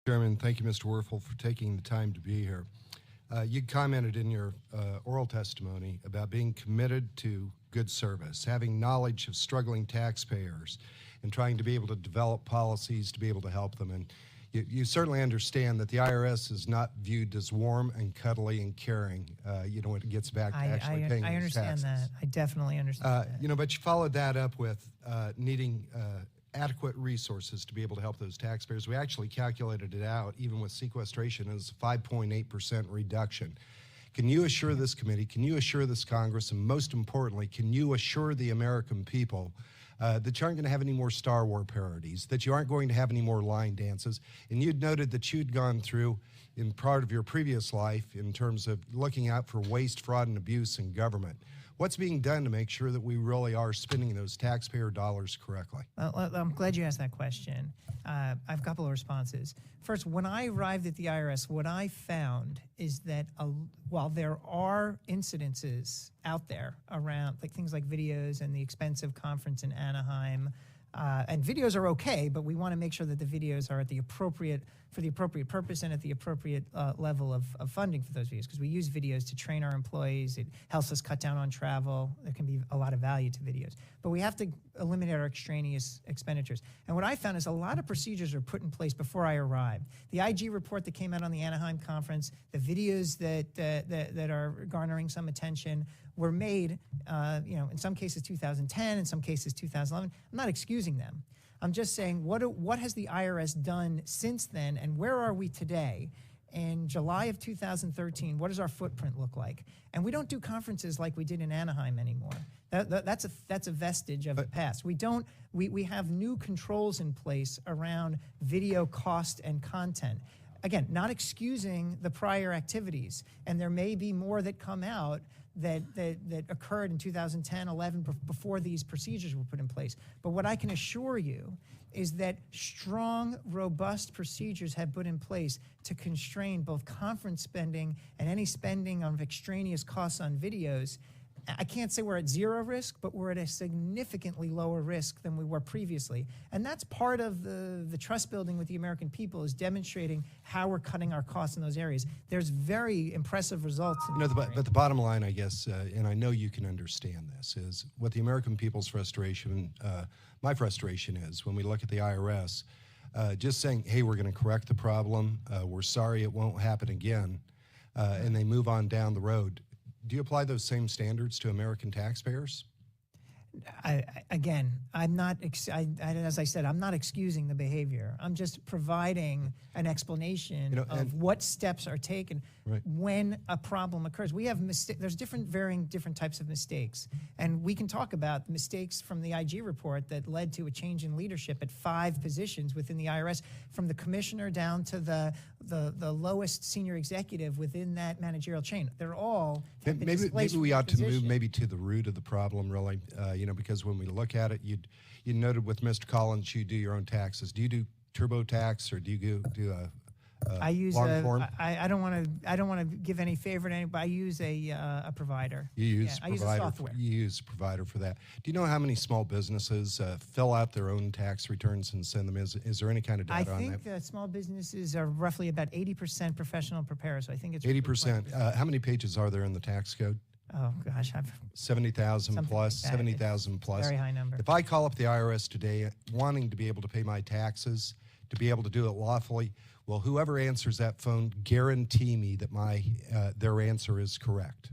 Chairman, thank you, Mr. Werfel, for taking the time to be here. You commented in your oral testimony about being committed to good service, having knowledge of struggling taxpayers, and trying to be able to develop policies to be able to help them. And you certainly understand that the IRS is not viewed as warm and cuddly and caring, when it gets back to actually paying I understand taxes. that. I definitely understand that. But you followed that up with needing adequate resources to be able to help those taxpayers. We actually calculated it out, even with sequestration, as a 5.8% reduction. Can you assure this committee, can you assure this Congress, and most importantly, can you assure the American people that you aren't going to have any more Star Wars parodies, that you aren't going to have any more line dances? And you'd noted that you'd gone through, in part of your previous life, in terms of looking out for waste, fraud, and abuse in government. What's being done to make sure that we really are spending those taxpayer dollars correctly? Well, I'm glad you asked that question. I have a couple of responses. First, when I arrived at the IRS, what I found is that while there are incidences out there around things like videos and the expensive conference in Anaheim, and videos are okay, but we want to make sure that the videos are for the appropriate purpose and at the appropriate level of funding for those videos, because we use videos to train our employees. It helps us cut down on travel. There can be a lot of value to videos. But we have to eliminate our extraneous expenditures. And what I found is a lot of procedures are put in place before I arrived. The IG report that came out on the Anaheim conference, the videos that are garnering some attention were made, in some cases 2010, in some cases 2011. I'm not excusing them. I'm just saying, what has the IRS done since then, and where are we today? In July of 2013, what does our footprint look like? And we don't do conferences like we did in Anaheim anymore. That's a vestige of the past. We have new controls in place around video cost and content. Again, not excusing the prior activities, and there may be more that come out that occurred in 2010, 11, before these procedures were put in place. But what I can assure you is that strong, robust procedures have put in place to constrain both conference spending and any spending on extraneous costs on videos. I can't say we're at zero risk, but we're at a significantly lower risk than we were previously. And that's part of the trust building with the American people, is demonstrating how we're cutting our costs in those areas. There's very impressive results. But the bottom line, I guess, and I know you can understand this, is what the American people's frustration, my frustration is, when we look at the IRS, just saying, hey, we're going to correct the problem, we're sorry it won't happen again, and they move on down the road. Do you apply those same standards to American taxpayers? I'm not, as I said, I'm not excusing the behavior. I'm just providing an explanation of what steps are taken when a problem occurs. We have there's varying different types of mistakes. And we can talk about the mistakes from the IG report that led to a change in leadership at 5 positions within the IRS, from the commissioner down to the lowest senior executive within that managerial chain. They're all maybe we ought to move to the root of the problem, really. Because when we look at it, you noted with Mr. Collins, you do your own taxes. Do you do TurboTax, or do you do a I use long form? I don't want to give any favor to anybody. I use a provider. You use I use a software. You use a provider for that. Do you know how many small businesses fill out their own tax returns and send them? Is there any kind of data on that? I think small businesses are roughly about 80% professional preparers. So I think it's 80%. How many pages are there in the tax code? Oh gosh, 70,000 plus, like 70,000 plus. Very high number. If I call up the IRS today wanting to be able to pay my taxes, to be able to do it lawfully, will whoever answers that phone guarantee me that their answer is correct?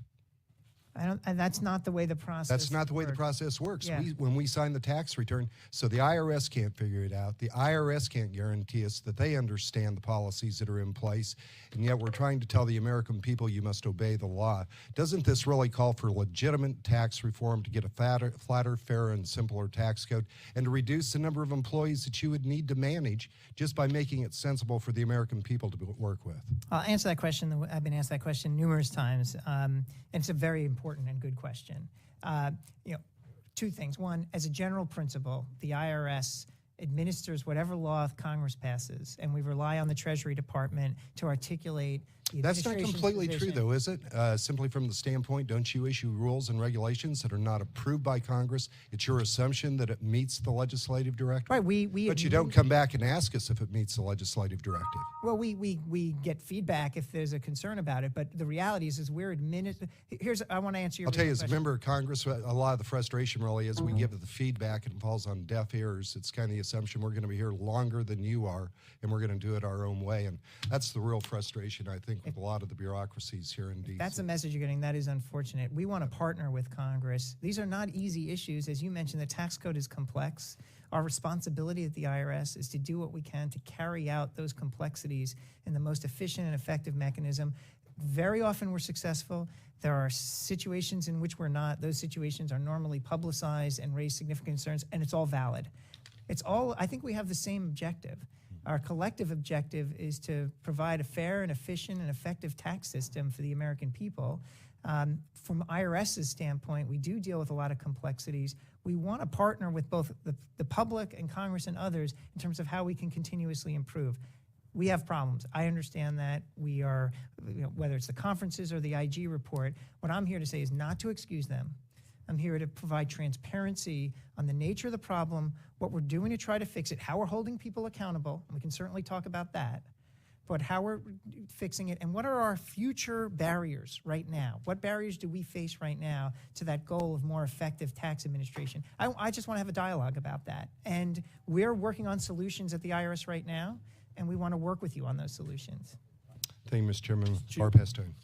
That's not the way the process. That's not the way the process works. Yeah. When we sign the tax return, so the IRS can't figure it out. The IRS can't guarantee us that they understand the policies that are in place, and yet we're trying to tell the American people you must obey the law. Doesn't this really call for legitimate tax reform to get a flatter, fairer, and simpler tax code, and to reduce the number of employees that you would need to manage just by making it sensible for the American people to work with? I'll answer that question. I've been asked that question numerous times, and it's a very important and good question. 2 things. One, as a general principle, the IRS administers whatever law Congress passes, and we rely on the Treasury Department to articulate That's not completely true, though, is it? Simply from the standpoint, don't you issue rules and regulations that are not approved by Congress? It's your assumption that it meets the legislative directive? Right. But you don't come back and ask us if it meets the legislative directive. Well, we get feedback if there's a concern about it, but the reality is we're administering. I want to answer your question. I'll tell you, as a member of Congress, a lot of the frustration really is we give the feedback and it falls on deaf ears. It's kind of the assumption we're going to be here longer than you are, and we're going to do it our own way. And that's the real frustration, I think, with a lot of the bureaucracies here in D.C. That's the message you're getting. That is unfortunate. We want to partner with Congress. These are not easy issues. As you mentioned, the tax code is complex. Our responsibility at the IRS is to do what we can to carry out those complexities in the most efficient and effective mechanism. Very often we're successful. There are situations in which we're not. Those situations are normally publicized and raise significant concerns, and it's all valid. I think we have the same objective. Our collective objective is to provide a fair and efficient and effective tax system for the American people. From IRS's standpoint, we do deal with a lot of complexities. We want to partner with both the public and Congress and others in terms of how we can continuously improve. We have problems. I understand that. We are, whether it's the conferences or the IG report, what I'm here to say is not to excuse them. I'm here to provide transparency on the nature of the problem, what we're doing to try to fix it, how we're holding people accountable, and we can certainly talk about that, but how we're fixing it, and what are our future barriers right now? What barriers do we face right now to that goal of more effective tax administration? I just want to have a dialogue about that. And we're working on solutions at the IRS right now, and we want to work with you on those solutions. Thank you, Mr. Chairman. Far past time.